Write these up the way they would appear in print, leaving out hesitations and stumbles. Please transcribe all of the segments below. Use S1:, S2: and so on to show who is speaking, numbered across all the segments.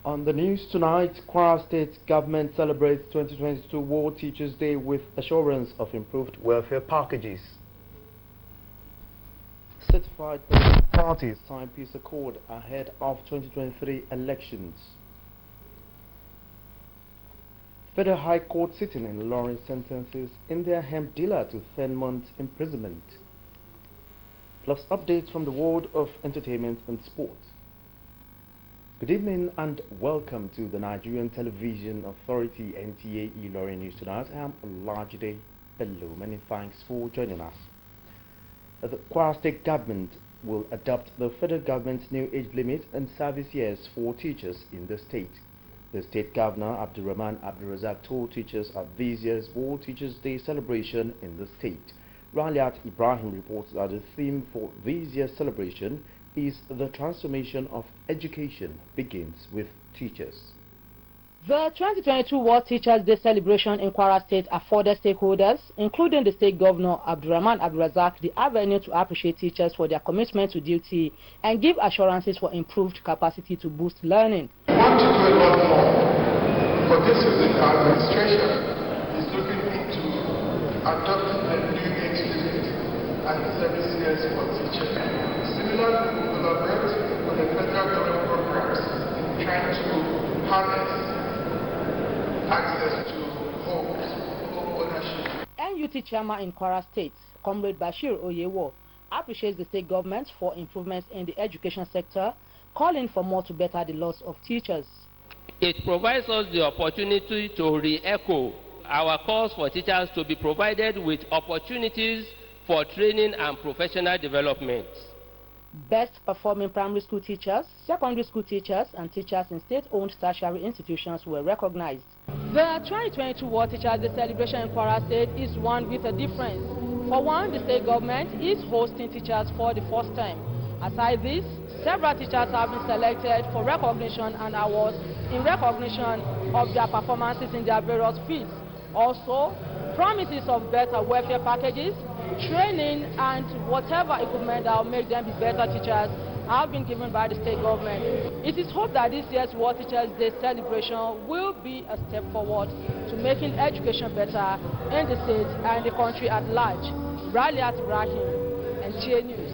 S1: On the news tonight, Kwara State government celebrates 2022 World Teachers Day with assurance of improved welfare packages. Certified political parties sign peace accord ahead of 2023 elections. Federal High Court sitting in Ilorin sentences India hemp dealer to 10 months imprisonment. Plus updates from the world of entertainment and sport. Good evening and welcome to the Nigerian Television Authority NTA ILORIN NewsTonight. I am Olajide. Hello, many thanks for joining us. The Kwara State government will adopt the federal government's new age limit and service years for teachers in the state. The state governor, Abdulrahman Abdulrazak, told teachers at this year's World Teachers Day celebration in the state. Raliat Ibrahim reports that the theme for this year's celebration is the transformation of education begins with teachers.
S2: The 2022 World Teachers Day celebration in Kwara State afforded stakeholders, including the state governor Abdulrahman Abdulrazak, the avenue to appreciate teachers for their commitment to duty and give assurances for improved capacity to boost learning.
S3: We want to do a lot more. For this reason, our administration is looking into adopting a new age limit and service years for teachers. Similarly, we collaborate with the federal government programs in trying to harness access to homes, home ownership.
S2: NUT chairman in Kwara State, Comrade Bashir Oyewo, appreciates the state government for improvements in the education sector, calling for more to better the loss of teachers.
S4: It provides us the opportunity to re-echo our calls for teachers to be provided with opportunities for training and professional development.
S2: Best performing primary school teachers, secondary school teachers, and teachers in state-owned tertiary institutions were recognized. The 2022 World Teachers Day celebration in Kwara State is one with a difference. For one, the state government is hosting teachers for the first time. Aside this, several teachers have been selected for recognition and awards in recognition of their performances in their various fields. Also, promises of better welfare packages, training, and whatever equipment that will make them be better teachers have been given by the state government. It is hoped that this year's World Teachers Day celebration will be a step forward to making education better in the state and the country at large. Raliat Ibrahim, NTA News.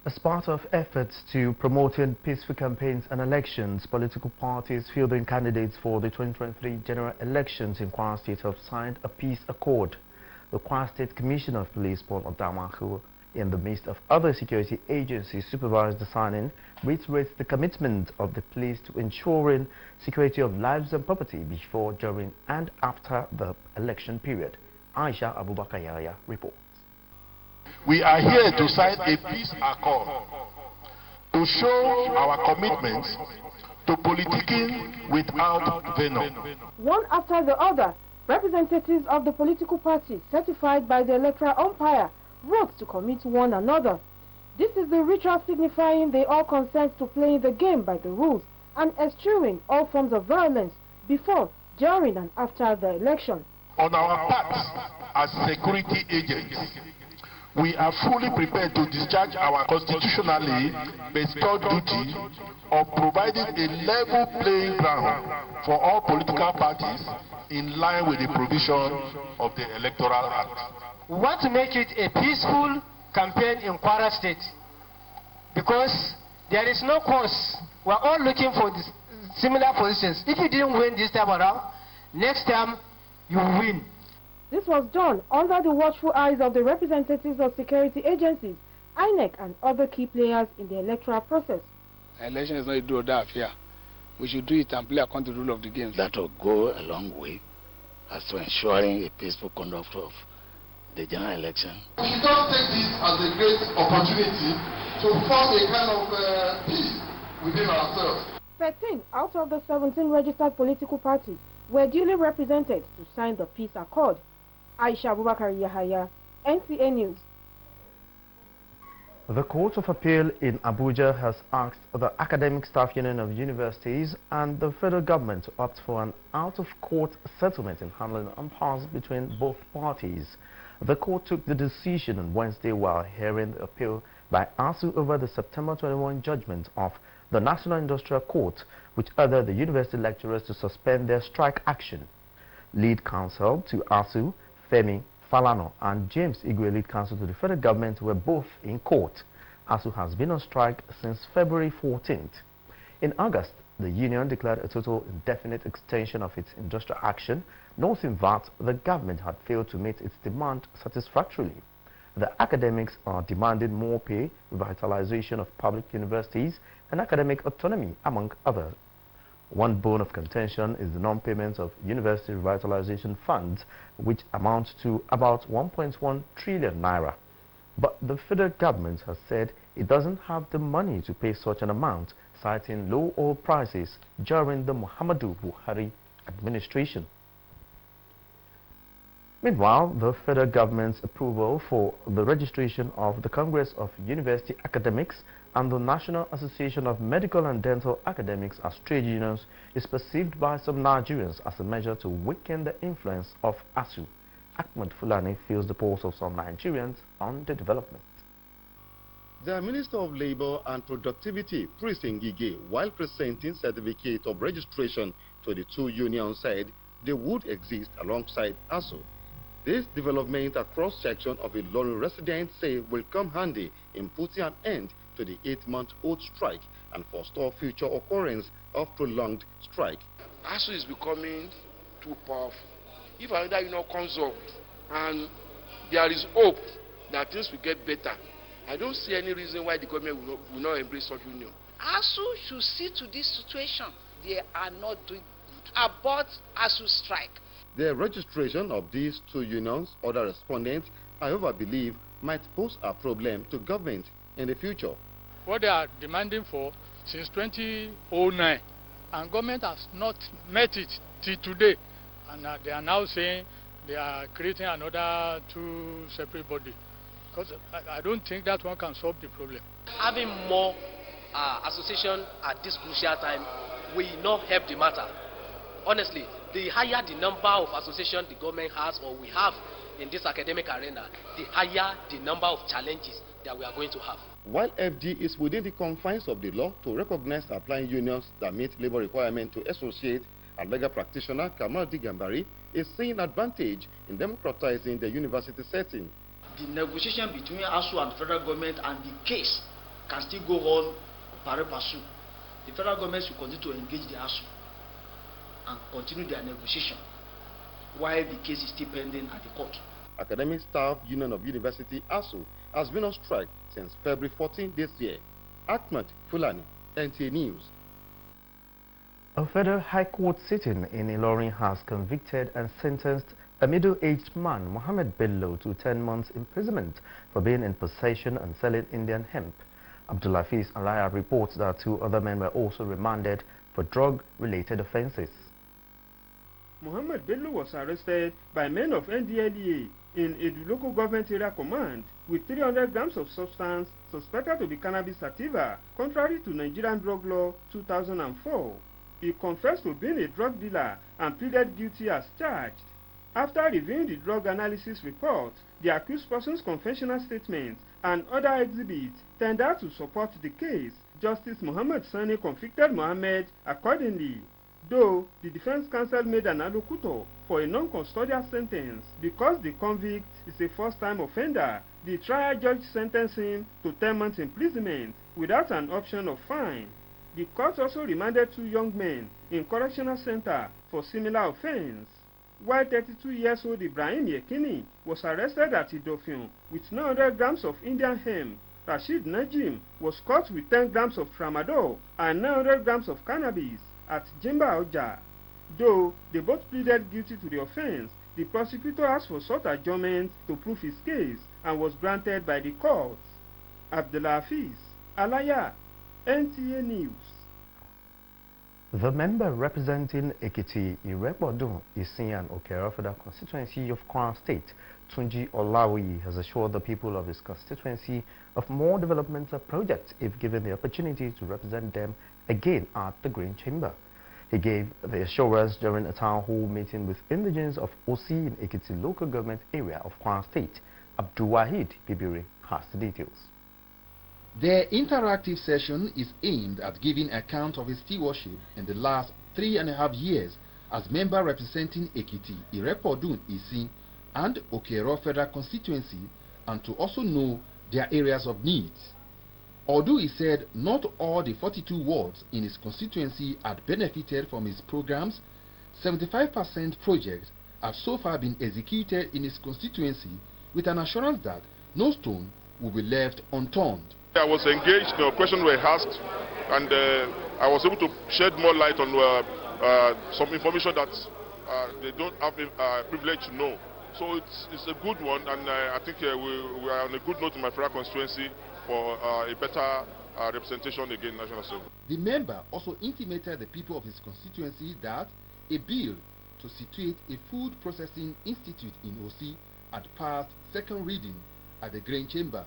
S1: As part of efforts to promoting peaceful campaigns and elections, political parties fielding candidates for the 2023 general elections in Kwara State have signed a peace accord. The Kwara State Commissioner of Police, Paul Odama, who in the midst of other security agencies supervised the signing, reiterates the commitment of the police to ensuring security of lives and property before, during and after the election period. Aisha Abubakar Yahya reports.
S3: We are here to sign a peace accord to show our commitment to politicking without venom.
S5: One after the other, representatives of the political parties certified by the electoral umpire wrote to commit one another. This is the ritual signifying they all consent to playing the game by the rules and eschewing all forms of violence before, during and after the election.
S3: On our part, as security agents, we are fully prepared to discharge our constitutionally bestowed duty of providing a level playing ground for all political parties in line with the provision of the Electoral Act.
S6: We want to make it a peaceful campaign in Kwara State because there is no cause. We are all looking for this similar positions. If you didn't win this time around, next time you will win.
S5: This was done under the watchful eyes of the representatives of security agencies, INEC, and other key players in the electoral process.
S7: Election is not a do or die affair. We should do it and play according to the rule of the game.
S8: That will go a long way as to ensuring a peaceful conduct of the general election.
S3: We should not take this as a great opportunity to form a kind of peace within ourselves. 13
S5: out of the 17 registered political parties were duly represented to sign the peace accord. Aisha Abubakar Yahya, NTA News.
S1: The Court of Appeal in Abuja has asked the Academic Staff Union of Universities and the federal government to opt for an out-of-court settlement in handling impasse between both parties. The court took the decision on Wednesday while hearing the appeal by ASU over the September 21 judgment of the National Industrial Court, which ordered the university lecturers to suspend their strike action. Lead counsel to ASU, Femi Falano, and James Igwe, lead counsel to the federal government, were both in court. ASU has been on strike since February 14th. In August, the union declared a total indefinite extension of its industrial action, noting that the government had failed to meet its demand satisfactorily. The academics are demanding more pay, revitalization of public universities, and academic autonomy, among others. One bone of contention is the non-payment of university revitalization funds, which amounts to about 1.1 trillion naira. But the federal government has said it doesn't have the money to pay such an amount, citing low oil prices during the Muhammadu Buhari administration. Meanwhile, the federal government's approval for the registration of the Congress of University Academics and the National Association of Medical and Dental Academics as trade unions is perceived by some Nigerians as a measure to weaken the influence of ASU. Ahmed Fulani feels the pulse of some Nigerians on the development.
S9: The Minister of Labour and Productivity, Prince Ngige, while presenting certificate of registration to the two unions, said they would exist alongside ASU. This development across section of Ilorin residents say will come handy in putting an end to the 8-month-old strike and forestall future occurrence of prolonged strike.
S10: ASU is becoming too powerful. If another union comes up and there is hope that things will get better, I don't see any reason why the government will not embrace such union.
S11: ASU should see to this situation. They are not doing good. Abort ASU strike.
S9: The registration of these two unions, other respondents, however, believe might pose a problem to government in the future.
S12: What they are demanding for since 2009, and government has not met it till today, and they are now saying they are creating another two separate bodies. Because I don't think that one can solve the problem.
S13: Having more association at this crucial time will not help the matter. Honestly, the higher the number of associations the government has or we have in this academic arena, the higher the number of challenges that we are going to have.
S9: While FG is within the confines of the law to recognize applying unions that meet labor requirements to associate, a legal practitioner, Kamal Digambari, is seeing advantage in democratizing the university setting.
S14: The negotiation between ASU and the federal government and the case can still go on pari passu. The federal government should continue to engage the ASU and continue their negotiation while the case is still pending at the court.
S9: Academic Staff Union of University ASU has been on strike since February 14 this year. Ahmed Fulani, NTA News.
S1: A federal high court sitting in Ilorin has convicted and sentenced a middle-aged man, Mohammed Bello, to 10 months imprisonment for being in possession and selling Indian hemp. Abdulafiz Alaya reports that 2 other men were also remanded for drug-related offences.
S15: Mohammed Bello was arrested by men of NDLEA in Edu Local Government Area Command with 300 grams of substance suspected to be cannabis sativa, contrary to Nigerian Drug Law 2004. He confessed to being a drug dealer and pleaded guilty as charged. After reviewing the drug analysis report, the accused person's confessional statements and other exhibits tended to support the case. Justice Muhammad Sani convicted Mohammed accordingly, though the defense counsel made an allocutor for a non-custodial sentence. Because the convict is a first-time offender, the trial judge sentenced him to 10 months imprisonment without an option of fine. The court also remanded 2 young men in correctional center for similar offense. While 32-year-old Ibrahim Yekini was arrested at Idofin with 900 grams of Indian hemp, Rashid Najim was caught with 10 grams of tramadol and 900 grams of cannabis at Jimba Oja. Though they both pleaded guilty to the offense, the prosecutor asked for short adjournment to prove his case and was granted by the court. Abdulafiz Alaya, NTA News.
S1: The member representing Ekiti Irebodun, Isian Okera Federal Constituency of Kwara State, Tunji Olawi, has assured the people of his constituency of more developmental projects if given the opportunity to represent them again at the Green Chamber. He gave the assurance during a town hall meeting with indigenes of OC in Ekiti local government area of Kwara State. Abdul Wahid Bibiri has the details.
S16: Their interactive session is aimed at giving account of its stewardship in the last 3.5 years as member representing Ekiti, Irepodun Isi, and Okero Federal Constituency, and to also know their areas of needs. Although he said not all the 42 wards in his constituency had benefited from his programs, 75% projects have so far been executed in his constituency, with an assurance that no stone will be left unturned.
S17: I was engaged, questions were asked, and I was able to shed more light on some information that they don't have a privilege to know. So it's a good one, and I think we are on a good note in my federal constituency for a better representation again in National Assembly.
S16: The member also intimated the people of his constituency that a bill to situate a food processing institute in OC had passed second reading at the Grain Chamber.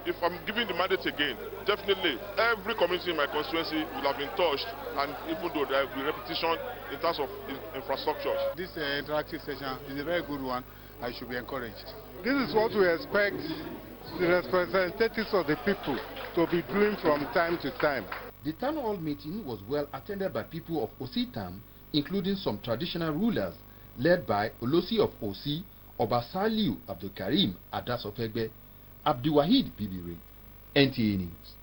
S17: If I'm giving the mandate again, definitely every community in my constituency will have been touched, and even though there will be repetition in terms of infrastructure.
S18: This interactive session is a very good one. I should be encouraged.
S3: This is what we expect the representatives of the people to be doing from time to time.
S16: The town hall meeting was well attended by people of Ositam, including some traditional rulers, led by Olosi of Osi, Obasaliu Abdul Karim Adasofegbe, Abdiwahid Bibire, NTA News.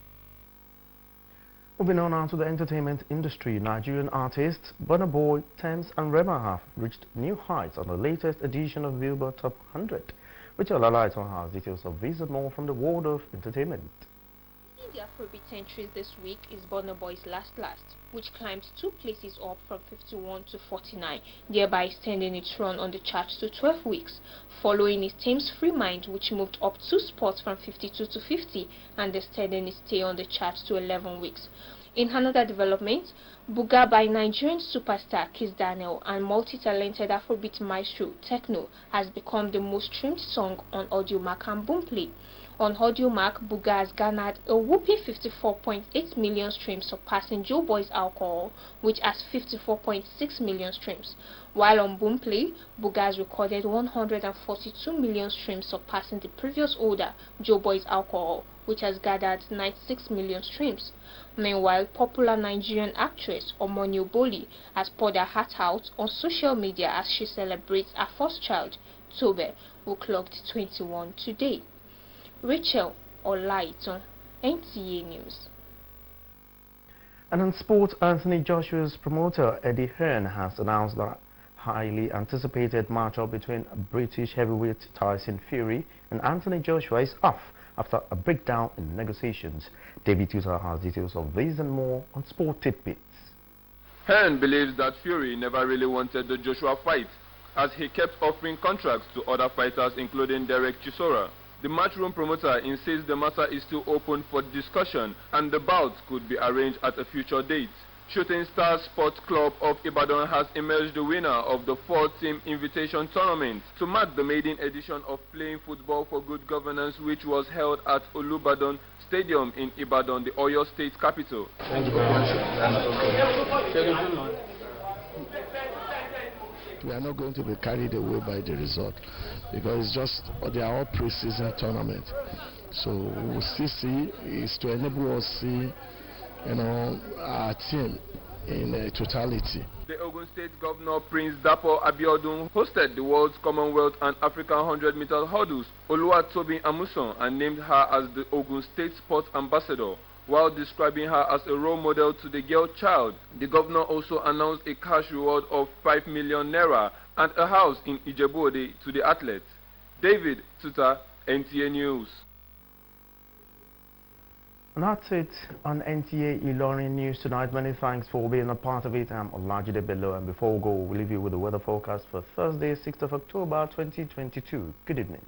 S1: Moving on now to the entertainment industry, Nigerian artists Burna Boy, Thames and Rema have reached new heights on the latest edition of Billboard Top 100. Rachel Alaito has details of this and more from the world of entertainment.
S19: The Afrobeat entries this week is Burna Boy's Last, which climbed 2 places up from 51 to 49, thereby extending its run on the chart to 12 weeks, following his Thames Free Mind, which moved up 2 spots from 52 to 50 and extending its stay on the chart to 11 weeks. In another development, Buga by Nigerian superstar Kiss Daniel and multi-talented Afrobeat maestro Techno has become the most streamed song on Audiomack and Boomplay. On Audiomack, Buga has garnered a whopping 54.8 million streams, surpassing Joe Boy's Alcohol, which has 54.6 million streams. While on Boomplay, Buga has recorded 142 million streams, surpassing the previous holder, Joe Boy's Alcohol, which has gathered 96 million streams. Meanwhile, popular Nigerian actress Omoni Oboli has poured her heart out on social media as she celebrates her first child, Tobe, who clocked 21 today. Rachel Olaito, NTA News.
S1: And in sports, Anthony Joshua's promoter Eddie Hearn has announced that highly anticipated matchup between British heavyweight Tyson Fury and Anthony Joshua is off after a breakdown in negotiations. David Tusa has details of this and more on Sport Tidbits.
S20: Hearn believes that Fury never really wanted the Joshua fight, as he kept offering contracts to other fighters including Derek Chisora. The matchroom promoter insists the matter is still open for discussion and the bout could be arranged at a future date. Shooting Stars Sports Club of Ibadan has emerged the winner of the 4-team invitation tournament to mark the maiden edition of Playing Football for Good Governance, which was held at Olubadan Stadium in Ibadan, the Oyo State capital.
S21: Thank you very much. We are not going to be carried away by the result because they are all pre-season tournaments. So we will still see is to enable us see, our team in totality.
S20: The Ogun State Governor Prince Dapo Abiodun hosted the World's Commonwealth and African 100-meter hurdles Oluwatobi Amuson and named her as the Ogun State Sports Ambassador. While describing her as a role model to the girl child, the governor also announced a cash reward of 5 million naira and a house in Ijebu-Ode to the athlete. David Tuta, NTA News.
S1: And that's it on NTA ILORIN News Tonight. Many thanks for being a part of it. I'm Olajide Bello, and before we go, we'll leave you with the weather forecast for Thursday, 6th of October 2022. Good evening.